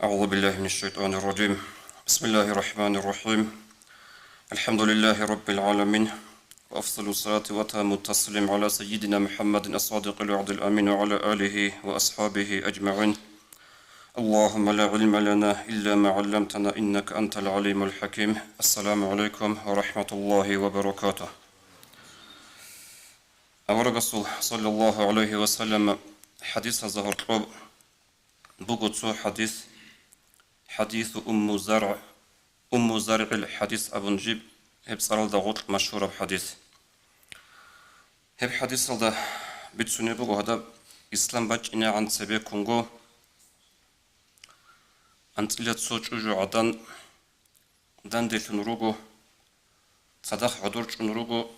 أعوذ بالله من الشيطان الرجيم. بسم الله الرحمن الرحيم. الحمد لله رب العالمين، وأفضل الصلاة وتام التسليم على سيدنا محمد الصادق الوعد الأمين وعلى آله وأصحابه أجمعين. اللهم لا علم لنا إلا ما علمتنا إنك أنت العليم الحكيم. السلام عليكم ورحمة الله وبركاته. الرسول صلى الله عليه وسلم حديث ظهر قرب بوغوتسو حديث أم زرع الحديث أبو نجيب هب صار دغوت مشهور بحديث هب حديث ده بتسوني بوغو هذا إسلام باج إنا عن سبي كونغو أنتلت سوچ جو عدن دندل نروغو صدق عدور نروغو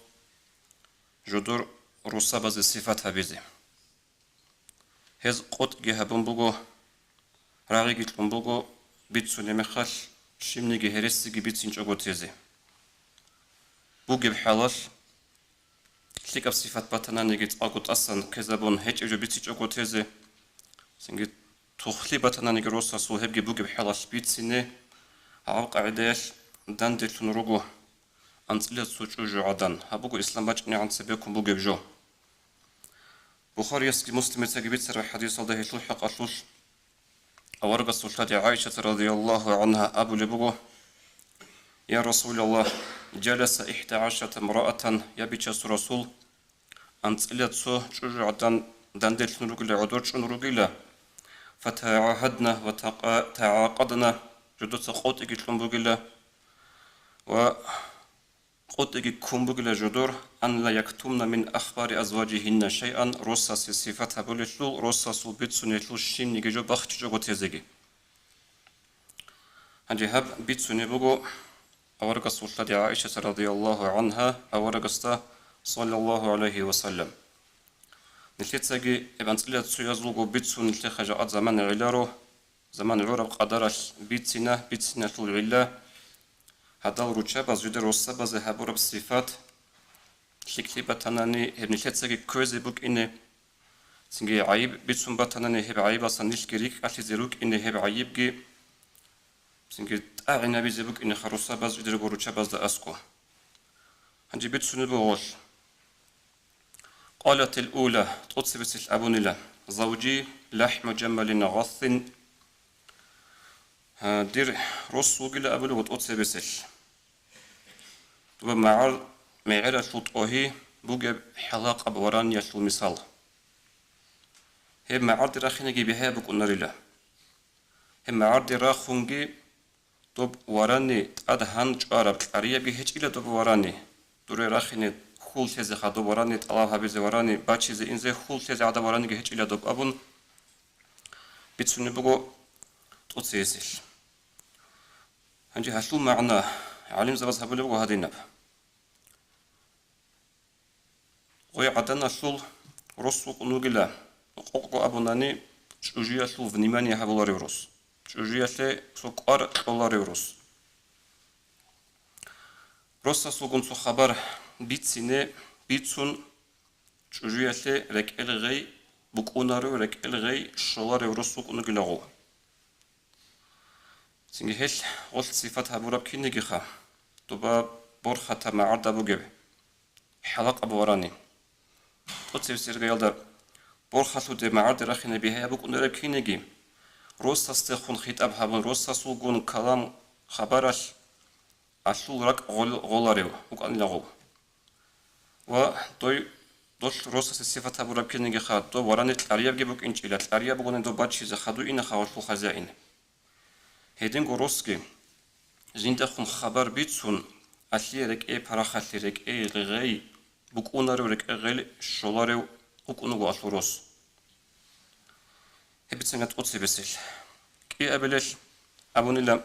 جدور روسا باز صفات هبيزي هز قط جهبن بوغو راغي جيتلون بوغو بتسوني مخال شمنيجي هرسيجي بيتسين جوغوتيزي بوغي بحالال ليكاب صفات باتنا نيجيت أقوت أصلا كذابون هيج إجو بيتسين جوغوتيزي سنجي تخلي باتنا نيجي روسا سو هبجي بوغي بحالال بيتسيني عوق عداش داندل نروغو أنتلت سوچو جو عدن هبوغو إسلام باجني عن سبيكم بوغي بجو بخاري يسكي مسلم يتساقي بيتسر الحديث الله يتلوح حق أطلوش أورغ السلطة عائشة رضي الله عنها أبو لبوغو يا رسول الله جلس 11 امرأة يبيتش رسول أنتلت سو شجع دندل نروغلا عدوش نروغلا فتعاهدنا وتعاقدنا جدوس قوتك تلنبوغلا وقوتك كمبوغلا جدور أن لا يكتمن من أخبار أزواجهن شيئا روساس صفتها بولتلو روساس بيتسون يتلو الشين نيجو بخت جوغو تيزيجي هنجي هب بيتسون يبوغو أورغ السلطة عائشة رضي الله عنها أورغ صلى الله عليه وسلم نتلتساقي إبان تلت سيازلوغو بيتسون نتلخجاء زمان علارو زمان عرب قدرش بيتسنا تلو العلا هذا الرجاب زيدر والسبب زهبور بصفات شكلي بتناني هب نتلتساقي كوزي بوك إني سنجي عيب بيتسون بتناني هب عيب أصنيش جريك أشي زيروك إني هب عيب جي سنجي أعنا بيزبوك إني خروسا باز زيدر الرجاب دا أسكو هنجي بيتسون بغوش قالت الأولى تقصبت الأبونيلا زوجي لحم جمل غث دير رسو قل أبلو وتقصبت طبعا معيرة شطوهي بوغب حلاق أبوران يشل مثال هم معرض راخينجي بها بكونا ريلا هم معرض راخونجي طب وراني أدهان جارب أريا بهج إلى طب وراني دوري راخيني خول تيزي خادو وراني طلاب هبيزي وراني باتشيزي إنزي خول تيزي عدا وراني هج إلى طب أبون بيتسوني بغو تقصيسيش هنجي هشلو معنا علم زباز هبولي بغو هادي نب غوي عدنا شل رسو قنوغلا قوقو أبوناني شوجيا شل ونيماني هبولاري روس شوجيا شل سوقار قولاري روس روسا سوغون سو خبر بيتسيني بيتسون شوجيا شل رك الغي بوكونارو رك الغي شولاري روسو قنوغلا غو سنجي هل غلط صفات هبوراب كينيجي خا دوبا بورخة معرض أبوغيب حلق أبوراني تقصي بسيرغي يلدر بورخة دي معرض راخينا بيها أبوك أنراب كينيجي روسا استخون خطاب هبون روسا سوغون كلام خبرش أشول رك غولاريو وكان لغو دوش روسا صفات هبوراب كينيجي خا دو وراني تلارياب جيبوك إنجيلا تلارياب بغوني دو باتشي زخدو إنا خاوشو خزائن هيدين غروسكي زيندخون خبر بيتسون أثيرك إيه براخاتيرك إيه غي بكونارو رك غيل شولارو وكونو أشوروس هبتسنة تقصي بسيل كي أبلش أبوني لا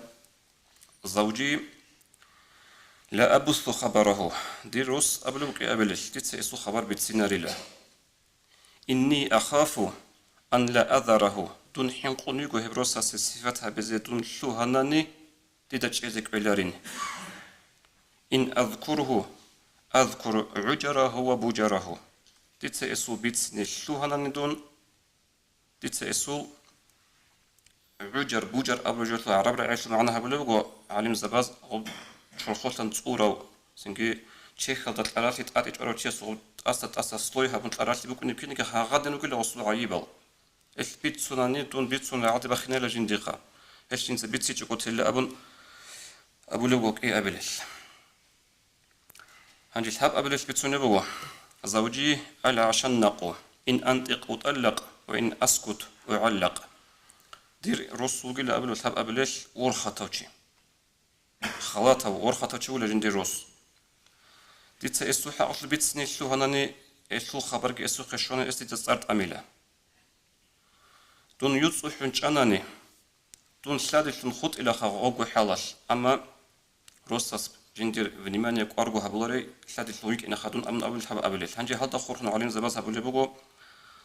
زوجي لا أبث خبره دي روس أبلو كي أبلش تتسيسو خبر بتسيناري لا إني أخاف أن لا أذره دون حين قنيقو هبروسا صفتها بزيدون شو هناني ديداش إزيك بلارين إن أذكره أذكر عجره وبجره تتسيسو بيتسني شو هناني دون تتسيسو عجر بوجر أبو جرت عرب رعيش معناها بلوجو علم زباز أو شرخوتن تصورة سنجي تشيخ هذا الأراتي تقاتي تقرأ تشيخ تأسس سلويها من الأراتي بكون يمكن إنك هغادن وكل وصل عيبل البيت سناني دون بيت سنة عاد بخنا لجندقة إيش جنس بيت سيتش قلت له أبو لوجو إيه أبلش هنجي الحب أبلش بيت سنة بوا زوجي على عشان نقو إن أنطق أطلق وإن أسكت أعلق دير روس وقيل قبل الحب قبلش ورخة توشي خلاطة ورخة توشي ولا جندي روس ديت سيسو حق البيت سني شو هناني شو خبرك اسو خشونة استي تستارت أميلة دون يوتسو حنش أناني دون شادي شن خط إلى خاغوغو حالش أما روساس جندير فنيمانيا قارغو هبلوري شادي شويك إن خدون أمن أول الحب قبلش هنجي هذا خورنا علين زباز هبولي بقو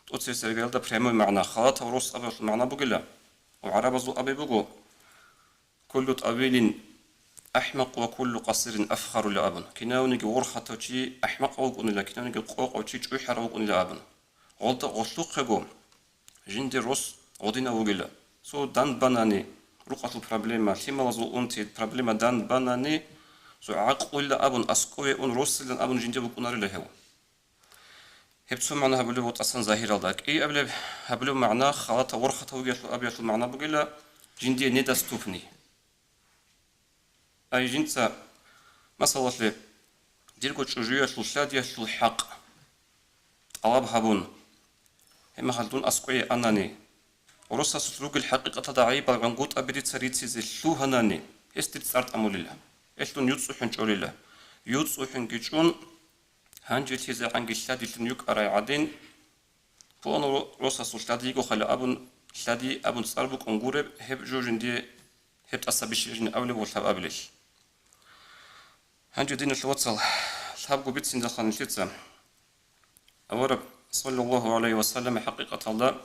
توتسي سيرجال دا بريمو معنا خلاطة وروس أبل معنا بقلا وعرب زو أبي بقو كل طويل أحمق وكل قصير أفخر لأبن كناونيك ورخة توشي أحمق وقون لا كناونيك قوق وشي تشويحر وقون لأبن غلط غلطوق خجو جندي روس غدينا وقلا سو دان باناني رقة البرابليما كما وزو أنتي البرابليما دان باناني سو عقل لأبن أسكوي أن روس لأن أبن جندي بكونار لهو هبتو معنا هبلو بوت أصلا ظاهرة داك إي قبل هبلو معنا خلاطة ورخة وقيتلو أبيتلو معنا بقلا جندي نيدا ستوفني أي جنسا مثلا لي ديركو تشوجيا شلشاديا شلحق طلب هبون هما خلدون أسقي أناني ورصا سلوك الحقيقة ضعيفة غنقوت أبدي تسريتي زي شو هناني استيت سارت أموليلا إشتون يوتسو حنجوليلا يوتسو حنجيشون هانجي تيزي عنجي شادي شنيوك أراي عدين فون رصا سلشادي يقو خلا أبون شادي أبون ساربوك أنقورب هب جوجن دي هب تأسابيشيجن أولي والحب أبليش هنجي دين الوصل صحابكو بيت سين دخل نشيتسا أورب صلى الله عليه وسلم حقيقة الله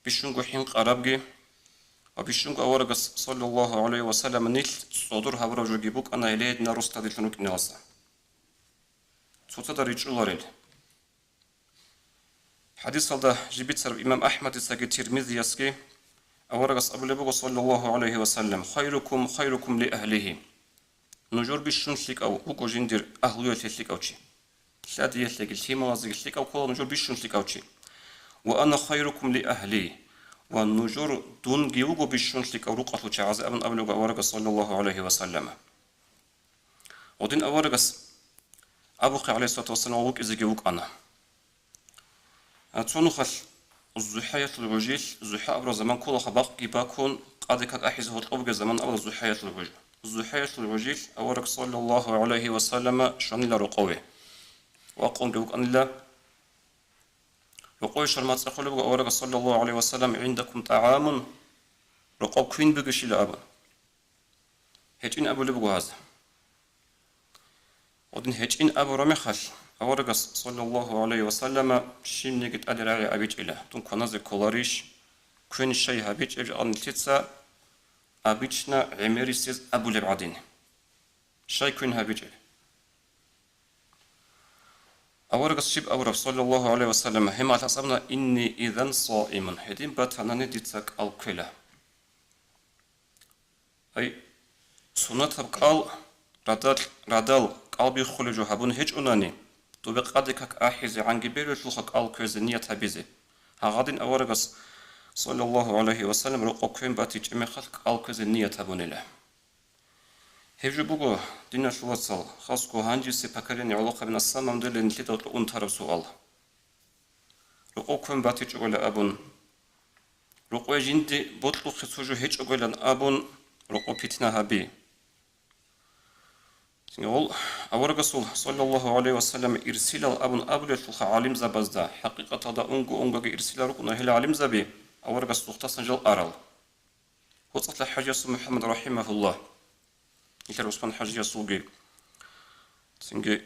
بيشونغو حين قرابجي وبيشونغو أورب صلى الله عليه وسلم نيل صدور هبرو جوجيبوك أنا إليه ناروس تادي شنوك ناسا صوتا ريتشولاريل حديث الله جبت سر إمام أحمد ساقي ترمذي يسكي أورب صلى الله عليه وسلم خيركم لأهله نجور بيشون شليك أو بوكو جندير أهلو يشليك أو شي شادي يشليك الشيما وازيك شليك أو كل نجور بيشون شليك أو شي وأنا خيركم لأهلي والنجور دون جيوغو بيشون شليك أو رقة شعاز أبن أبلغ أورغ صلى الله عليه وسلم ودين أورغ أبوخي عليه الصلاة والسلام ووك إذا جيوك أنا أتونو خل الزحاية الوجيل زحاء أبرو زمان كل خباق جيباكون قادك أحيزه الأبغى زمان أبرو الزحاية الوجيل الزحاية الوجيل أورك صلى الله عليه وسلم شان لا رقوي وأقوم جوك أن لا رقوي شرمات أقول أورك صلى الله عليه وسلم عندكم طعام رقو كوين بقش إلى أبا هجين أبو لبقو هذا ودن هجين أبو رمخش أورك صلى الله عليه وسلم شين نجد أدرى على أبيج إله تون كنازي كولاريش كوين شيء هبيج إبج أن تتسا أبيجنا عميري سيز أبو لبعدين شاي كوين هابيجل أورق الشيب أورق صلى الله عليه وسلم هما تصبنا إني إذن صائم هدين باتنا نديتك الكلا أي سنة بقال ردال قلبي خلجو هبون هج أناني تو بقادك أحيزي عن جبير الفلخك الكوزنية تبيزي هغادين أورق صلى الله عليه وسلم رقو كوين باتي جميع خلق الكوزنية تبوني له هجو بقو دينا شوصل خاصكو هانجي سيباكاليني علاقة من السامة مدلين تلتوت لأنتر سؤال رقو كوين باتي جغل أبون رقو جندي بطلو خسوجو هج أغلان أبون رقو بيتنا هبي يقول أورغ صلى الله عليه وسلم إرسل الأبن أبل الفلخ عالم زبازدا حقيقة دا أنغو إرسل ركنا هل عالم زبي أورغ السلطة سنجل أرال وصلت لحاجة محمد رحمه الله يكر وسبان حاجة سوقي سنجي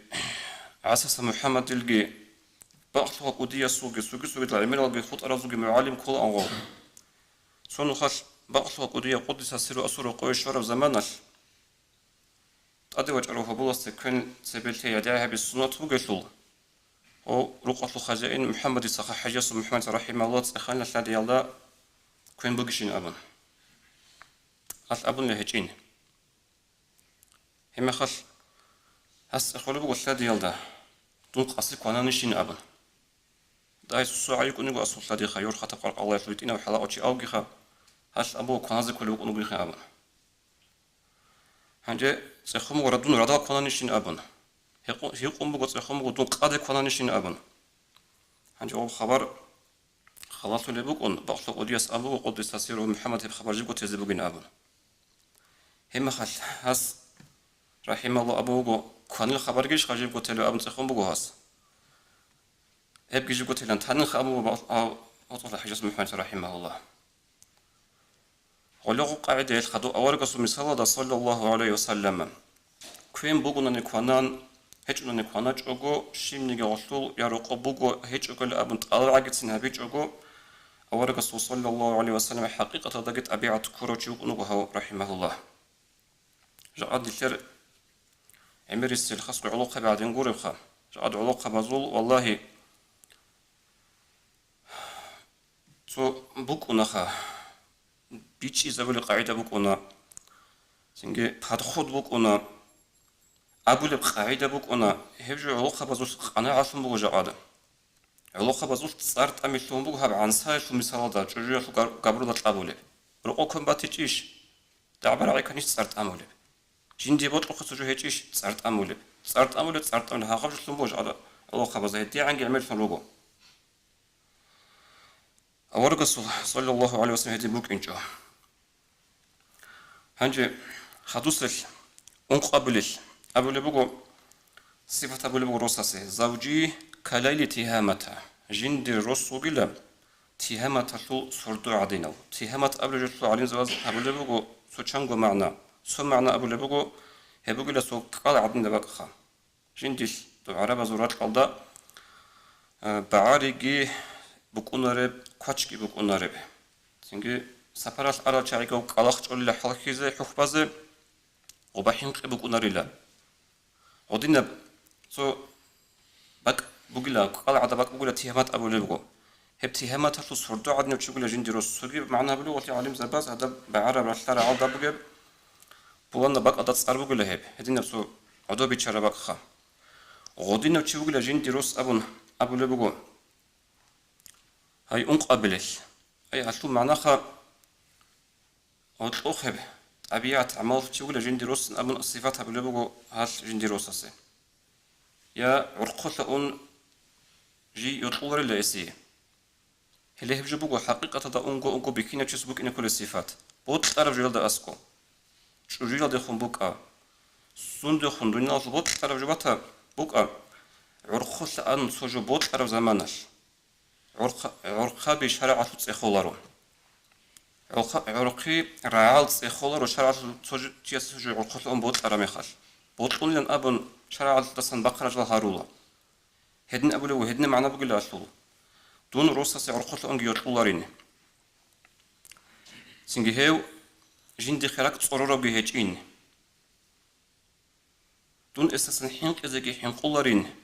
عساس محمد الجي بأخطوها قدية سوقي العميل الجي خط أرزوقي معالم كل أنغو سونو خش بأخطوها قدية قدس سيرو أسور قوي شرف زمانش أدي وجه روح بولس كن سبلتي يدعيها بالسنة وقتل أو رقة الخزائن محمد صخ حجس محمد رحمه الله تخلنا الذي الله كوين بوكشين أبن خل أبن لهجين هم خل هس أخلو بقول لا ديال دون قصي كوانا نشين أبن دايس السؤال يكون يقول أصل لا دي خيور خطأ قرق الله يفلتينا وحلا أشي أوجي خا هس أبو كوانا زي كله يكون يقول أبن هنجي سخم وردون ردا كوانا نشين أبن هيقوم بقول سخم ودون قاد كوانا نشين أبن هنجي أول خبر خلاص اللي بقول بقول قديس أبو قدس تسير محمد بخبر جيبو تزبوجين أبن هم خل هس رحم الله أبوه كان الخبر جيش خارج قلت له أبن سخون بجوهاس هب جيش قلت له أنت هنخ أبوه أو أطلع حجز محمد رحمه الله ولو قاعدة الخدو أول قصة مثال صلى الله عليه وسلم كوين بقولنا نكونان هجنا نكونا جوجو شيم نيجي غسول يروق بقول هج أقول أبن طالع جتنا بيجوجو أول قصة صلى الله عليه وسلم حقيقة ضجت أبيعت كروتشو نقوله رحمه الله جاء دكتور عمر السلخص علاقة بعدين قربها جاد علاقة بزول والله تو بوكونا خا بيتشي زبل قاعدة بوكونا سنجي بحد خود بوكونا أبول بقاعدة بوكونا هبجو علاقة بزول أنا عارفهم بوجا عادة علاقة بزول صارت أمثلهم بوها بعنصاي شو مثال دا جوجو شو قبرو دا تقابله رقوكم باتيجيش دعبر عليك نيش صارت أمولي جندي بطل خصوصو هيجيش صارت أمولي صارت أمولي هاقف جلسون بوج على علاقة بزول دي عنجي عمل فنروقو أورق صلى الله عليه وسلم هدي بوك إنجو هنجي خدوسل أنقبلل أبولي بوكو صفة أبولي بوكو روساسي زوجي كلايلي تهامتا جندي روسو بلا تهامتا شو سردو عدينو تهامت أبولي جلسو علين زواز أبولي بوكو سو چانگو معنى سو معنى أبولي بوكو هبوكي لسو قال عدين دباقخا جندي دو عربة زورات قلدا بعاريجي بوكونارب كوتشكي بوكونارب سنجي سفرات على شركة قلقت ولا حركيزة حفظة وبحين بوكوناريلا ودينا سو بق بقولا قال عدا بق بقولا تهمات أبو لبقو هب تهمات هسو سردو عدنا وشغل جندي روس سوقي معنا بلو وتي علم زباز هذا بعرب رشلار عدا بقى بولنا بق أدات صار بقولا هب هدينا سو عدو بيشارة بق خا ودينا وشغل جندي روس أبو لبقو هاي أنقبلل أي هالشو معناها وتلوخب طبيعة عمل شغل جندي روس أبن الصفات أبو لبقو هاش جندي روساسي يا عرقوش أن جي يطور الأسي هله بجبوجو حقيقة دا أنقو بكينا تشسبوك إن كل الصفات بوت تعرف جلد أسكو شو جلد خن بوكا سند خن دنيا بوت تعرف جبتها بوكا عرقوش أن سوجو بوت تعرف زمانش عرقا بشرع تسخولارو عرقي رعال تسخولارو شرع تسجو عرقا أن بوت أرامخال بوتون لن أبن شرع تسن بقرة جل هارولا هدن أبولو هدن معنا بقول أشلو دون روسا عرقا أن جيوتولارين سنجهيو جندي خلاك تصورو بهجين دون استسن حينك إذا حين قولارين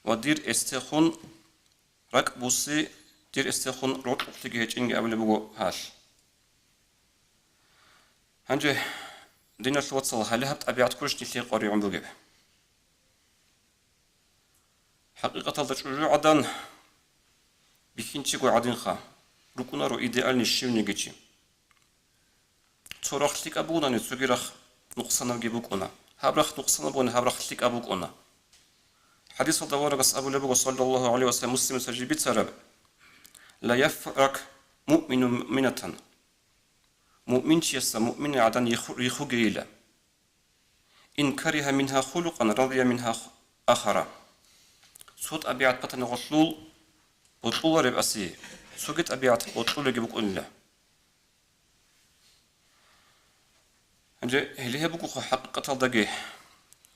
ودير استخون راك بوسي دير استخون روت تيجي هجين قبل بقو هاش هنجي دينا شو وصل هلا هبت أبيعت كلش نشلي قاري عم بجيب حقيقة هذا شو عدن بيكينشي قو عدن خا ركونا رو إيديال نشيو نيجي صراخ لك أبونا نتسجرخ نقصنا بجيبوكونا هبرخ نقصنا بونا هبرخ لك أبوكونا حديث الدوار قص أبو لبق صلى الله عليه وسلم مسلم سجيب ترى لا يفرق مؤمن مؤمنة مؤمن شيس مؤمن عدن يخجيلا إن كره منها خلقا رضي منها آخر صوت أبيعت بطن غسول بطول ربأسي سوقت أبيعت بطول جبك الله أنجي هليه بقول حقيقة الدقي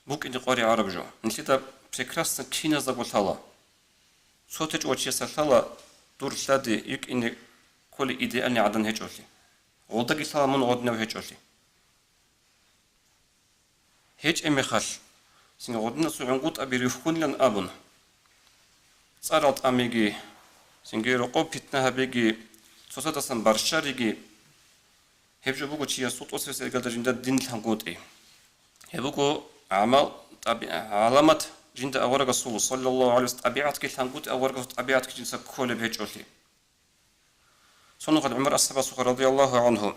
بوك إني قاري عرب جو نسيت прекрасно кина заботала. Сотеч очи сатала дур сади юк ини коли идеальни адан хечоли. Олдаги саламон однев хечоли. Хеч эмехал. Синга одна сугангут абири фхунлан абун. Царат амиги синга роко питна хабиги цусадасан баршариги хевжо буго чия сутосес эгадажинда дин тангути хебуго амал аламат жинда аварга сул саллаллаху алейхи табиат ки тангути аварга табиат ки жинса коле бечоли сонугад умар ас-сабасу радиаллаху анху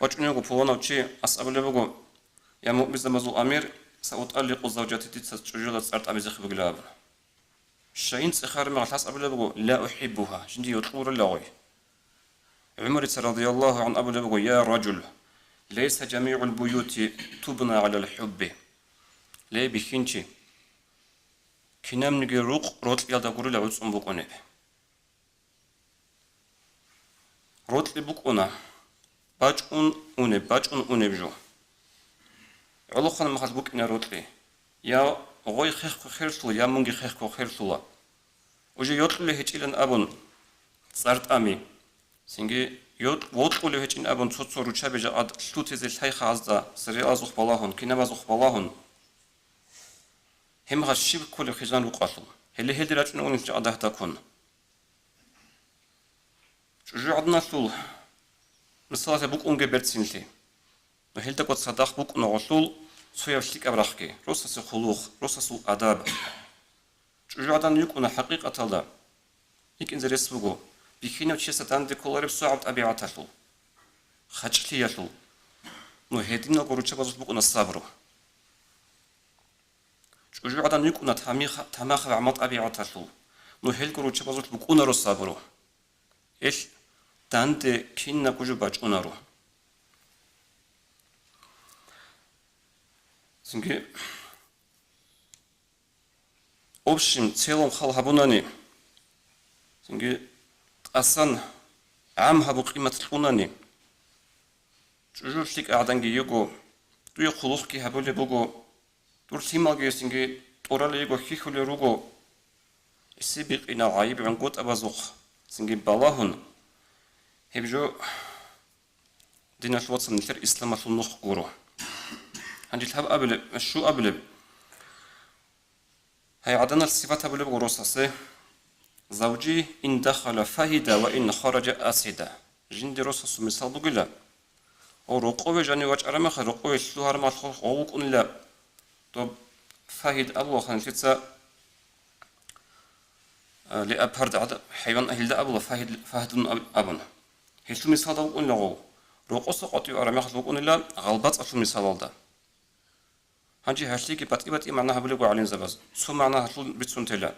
وجنوب فونوتشي أسأبلبوغو يا مؤمن مزو أمير سأطلق زوجتي تسجلت صارت أمزخ بقلاب الشين سخار ما خلاص أبلبوغو لا أحبها شندي يطور اللغوي عمر رضي الله عن أبلبوغو يا رجل ليس جميع البيوت تبنى على الحب لي بخينشي كنام نجي روق روت يادا قولي لعوز أمبوكوني روت لبوكونا باجون أونه بجو علو خان مخاط بوك إنا روتلي يا غوي خيخ خيرسلو يا مونجي خيخ خيرسلو وجي يوتلي هيج إلان أبون صارت أمي سنجي ووتلي هيج إن أبون تصور وشابجا عد سلوتي زي الحيخ عزدا سري أزوخ بلاهن كينما زوخ بلاهن هم غشيب كل خزان وقاسو هلي هلي راجن أوني جعده تكون شجو عدنا سول مثلا بوك ungebertsinli но хелда кот садах бук ногосул соявшлик абрахки росасы хулух росасу адаб чужадан юкуна хақиқаталда икин заресбуго бихино чесатан деколарев суабт абиатасул хачлиясул но хедино горучабазус букуна сабру чужадан юкуна тамаха амат абиатасул но хел горучабазус букуна росабру эл 단데 킨나 구주 바ჭუნ아로 승게 옵심 첼롬 халхабу나니 승게 아산 암하부 قيمة القناني 주주식 아단게 요고 뚜여 콜로스키 하볼레 보고 둘티마게 승게 또랄레고 히훌레루고 이시빅이나 아이비 안꽃 아바족 승게 발라훈 هبجو دينا شواتسن نثر إسلام النخ قورو عندي الحب أبلب شو أبلب هاي عدنا الصفات أبلب قروساسي زوجي إن دخل فهد وإن خرج أسد جندي روساس مثال بقولا أو رقوة جاني واج أرمخ رقوة سلوهر ما تخوخ أوك أنلا طب فهد أبو خانشيتسا لأبهرد حيوان أهل دا أبو فهد أبونا هيشو مثال داوق نلغو روقوس قطي أرمي خلوق نلا غلبات أشو مثال دا هنجي هاشليكي باتي معناها بلغو علين زباز سو معناها هشل بتسون تلا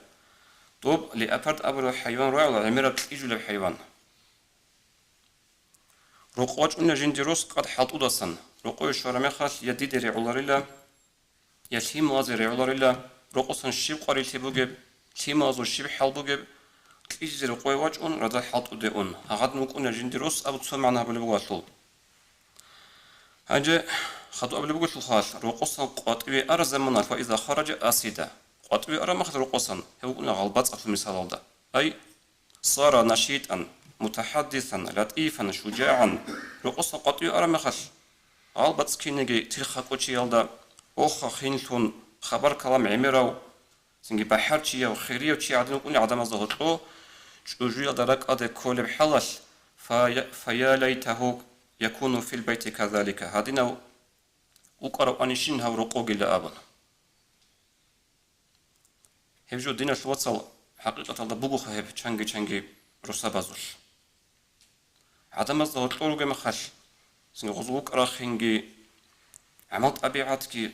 طوب لأبرد أبو حيوان رأي عميرة تلقيجو لبحيوان روقوش أن جندي روس قد حاطو داسن روقوش ورمي خاش يدي دي رعولاريلا يشيم وازي رعولاريلا روقوسن شيب قاري تبوغب شيم وازو شيب حالبوغب إجزر قوي واجون رضا حاط أديون هغاد نقول جندروس أبو تسمع عنها بالبواسل هجى خدوا قبل بقول الخاص رقصا قطوي أرزمنا فإذا خرج أسيدا قطوي أرى مخد رقصا هو قلنا غلبات في المثال هذا أي صار نشيطا متحدثا لطيفا شجاعا رقصا قطوي أرى مخش غلبات كينجي تلخا كوتشي يلدا أخ خينتون خبر كلام عميرو سنجي بحرتشي وخيريو تشي عدن قلنا عدم زهطو شجوع درك أدي كل بحلش فيا ليته يكون في البيت كذلك هادينا وقرأ أنيشين هاو رقوق إلى أبن هبجو دينا شواتسال حقيقة الله بوغو هب چنگي روسا بازوش عدم الزهطو رقم خش سنجي غزوك أراخينجي عملت أبيعاتكي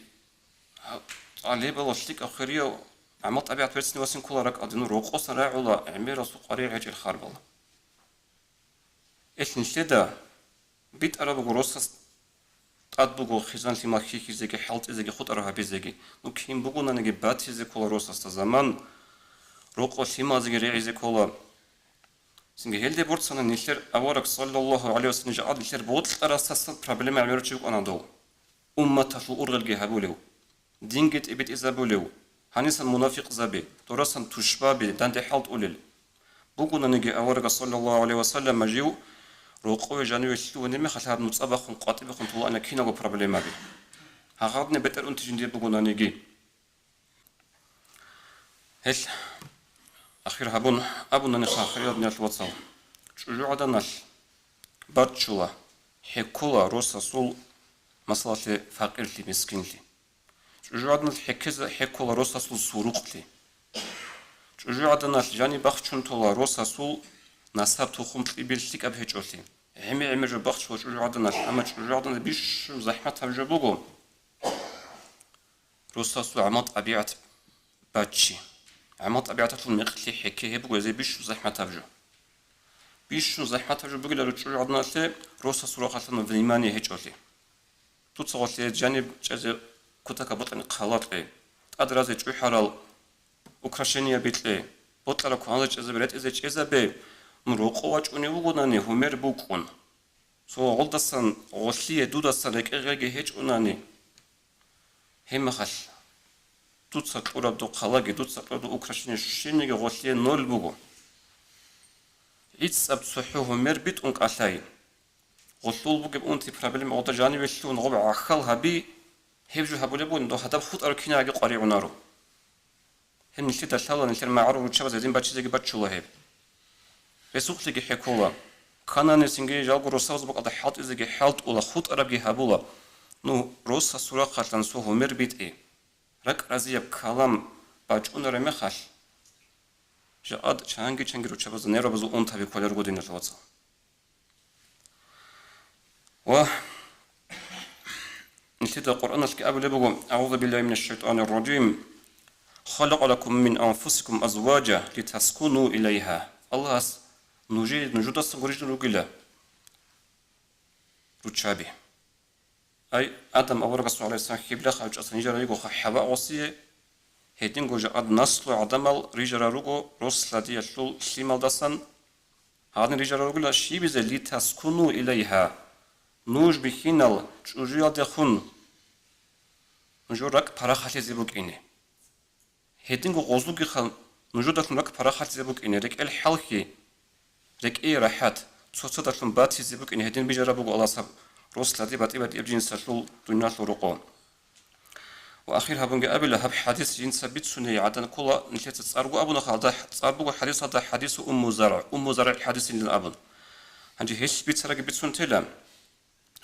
عليبا لشتك أخريو عملت أبيعت برسني واسين كل رك أدينو روقوس راعولا عميرا سوق قريع عجل خاربل إيش نشتدا بيت أرابو غروسس تطبقو خزان لما خيخي زيكي حالت إزيكي خود أراها بيزيكي نو كيم بقونا نجي باتي زي كل روسس تزمان روقوس لما زيكي ريعي زي كل سنجي هيل دي بورتسانا نشتر أورك صلى الله عليه وسلم جعاد نشتر بوتل أراساسا برابلما عميرا تشوك أنا دو تشو أرغل هابوليو دينجت إبت إزابوليو هنيسان منافق زبي تورسان تشبابي دانتي حالت أوليل بقونا نجي أورك صلى الله عليه وسلم مجيو روقوي جانيو يشتو نمي خلاب نتصابخون قاتبخون طول أنا كيناغو برابلما بي هغادني بتر أنت جندي بقونا نجي هل أخير هابون أبونا نخا خير بني الواتساب جوعدنا باتشولا حكولا روسا سول مثلا فقير لي مسكين لي جوعدنا حكولا روسا سول سوروق لي جوعدنا جاني بخشون تولا روسا سول نصاب تخم تبيلتك أبهجولي عمي جو بخش وجوعدنا أما جوعدنا بيش زحمة تجربوه روسا سول عمات طبيعة باتشي عمات طبيعة المقتل حكي هبو زي بيش زحمة تبجو بيش زحمة تبجو بقول له جوعدنا لي روسا سول قاتلنا فيماني هجولي توصل لي جانب جزء كتك بطن قالات لي أدرز جو حرال أوكرانيا بيتلي بطلع كونج جزء بريت إذا جزء بي مروقواج ونيوغوناني همير بوكون سو غلطسن غلطية دودسن لك إغاقي هيج وناني هم خل توصل قرب دو قلاقي توصل قرب دو أوكرانيا شينيغ غلطية نول بوغو إيتس أبسوحو همير بيت أنك ألاي غلطول بوغي بأنتي برابلم أغدا جاني ويشلون غبع أخل هبي هبجو هبولي بون دو هدف خط أركينا أغي قريعونارو هم نشتي تشالا نشتر معارو وشابا زيدين باتشي زيغي باتشولا هيب رسوق لغي حكولا كاناني سنجي جالغو روساوز بوك أدا حالت إزيغي حالت أولا خط أرابغي هبولا نو روسا سورا قاتلان سو همير بيت إي رك رازيب كالام باجون رمي خال جاءد چانگي روچابا زنيرو بزو اون تابي كوليرغو دينر لواتسا و نشتي القرآن الكأب بقول أعوذ بالله من الشيطان الرجيم خلق لكم من أنفسكم أزواجا لتسكنوا إليها الله نوجد الصغريج نوجلا رتشابي أي آدم أورق الصلاة عليه السلام كبلا خارج أصلا يجرى يقول حواء وصية هيدين جوجا أد نسل عدمال رجرا روجو رسل دي يشلول سيمال دسن هذا رجرا روجلا شيء بزي لتسكنوا إليها نوج بخينال جوجيا دخون نجورك براخاتي زبوك إني هيدينغو غوزلوكي خال نجودكم لك براخاتي زبوك إني رك الحلقي رك إيه راحات تصدقكم باتي زبوك إني هيدين بيجربوا الله سب رسل دي باتي يبجين سلول دنيا لورقون وأخيرها بنجا أبلا هب حديث جنس بيت سنة عدن كلا نشيت تصاربوا أبونا خالد تصاربوا حديث هذا حديث أم زرع الحديث للأبن هنجي هيش بيت سرق بيت سنة تلا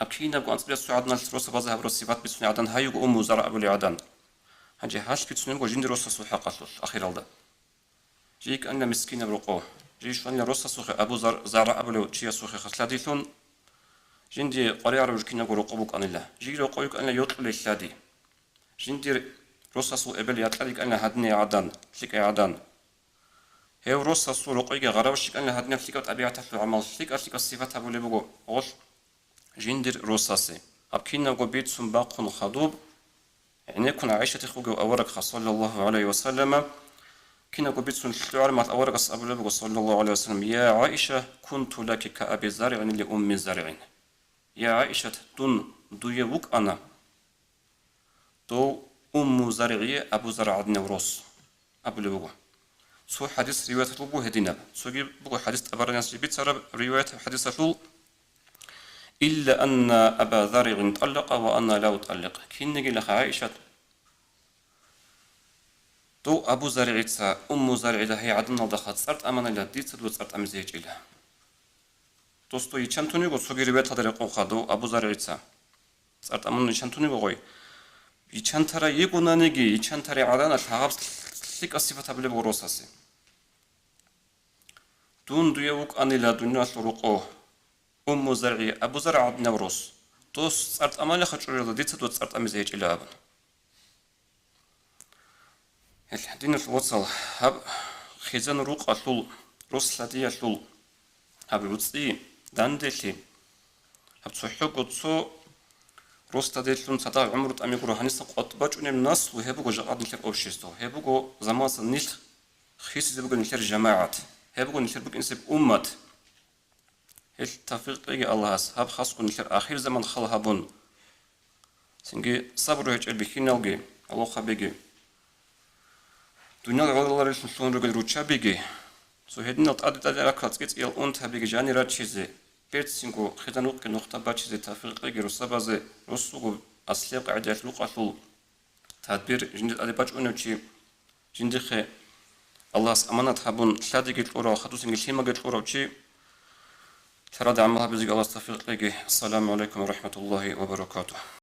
أبكينا بقى أنت بس عدنا الروس بازها بروسيفات بيت سنة عدن هايو أم زرع أبو عدن هنجي هاش بيت سنة جندي روس سوحة قتل أخير هذا جيك أنا مسكين برقوه جيش أنا روس سوحة أبو زرع أبو شيء سوحة خسلاديثون جندي قرية رجكينا برقوبك أن الله جيك رقويك أن يطلع الشادي جندي روساسو إبل يطلق أن هدني عدن فيك عدن هي روساسو رقيق غراوش أن هدني فيك طبيعة في العمل فيك الصفات أبو لبوغو أول جندي روساسي أبكينا قبيت سنباق خضوب يعني يكون عائشة خوجو أورق صلى الله عليه وسلم كنا قبيت سنشلوع مع أورق أبو لبوغو صلى الله عليه وسلم يا عائشة كنت لك كأبي زرع لأم زرع يا عائشة دون دويوك أنا تو أم زرعية أبو زرع عدنا وروس أبو لبوه سو حديث رواية البوه هدينا سو بوه حديث أبرنا سبيت سرب رواية حديث الفول إلا أن أبا زرع طلق وأنا لا أطلق كين نجي لها عائشة تو أبو زرعية أم زرعية هي عدنا دخلت صارت أمانة لا ديت سدو صارت أمزيج إلها توستو يشانتوني قو سو رواية هذا رقم خدو أبو زرعية صارت أمانة يشانتوني قوي 이찬타라 예고나네기 이찬타레 아다나 사갑 슬릭 아시바타블레 보로사세 돈 두예욱 아닐라 두냐 소로고 أم زرعي أبو زرع عبد نوروس توس صارت أمانة خشورة ديت سدوت صارت أمي زيج إلى أبن الحدين الوصل هب خزان روق أطول روس لدي أطول هب روسي داندلي هب صحيح قدسو روس تدلون صدا عمرت أمي قرو هنيس قط باج ونم ناس وهبوجو جقاد نشر أوشيستو هبوجو زمان سنيل خيس زبوجو نشر جماعات هبوجو نشر بق إنسب أمة التفريق لقي الله هب خاص كون نشر آخر زمان خل هبون سنجي صبر هيج البكين نلقي الله خبيجي دنيا الله ريش نشون رجل روتشا بيجي سو هدنا تقعد أكلت كيت إل أنت بيجي جاني راتشيزي بيت سينكو خدانوك كنقطة باتشيزي تفريق لقي رصبازي رصوغو أصلي قاعدة لقطة تدبير جند أدباج أنوشي جندخ الله أمانة هبون شادي قلت أورا خدو سنجي شيما قلت أورا وشي ترى دعم الله بزيك الله استفيق لك. السلام عليكم ورحمة الله وبركاته.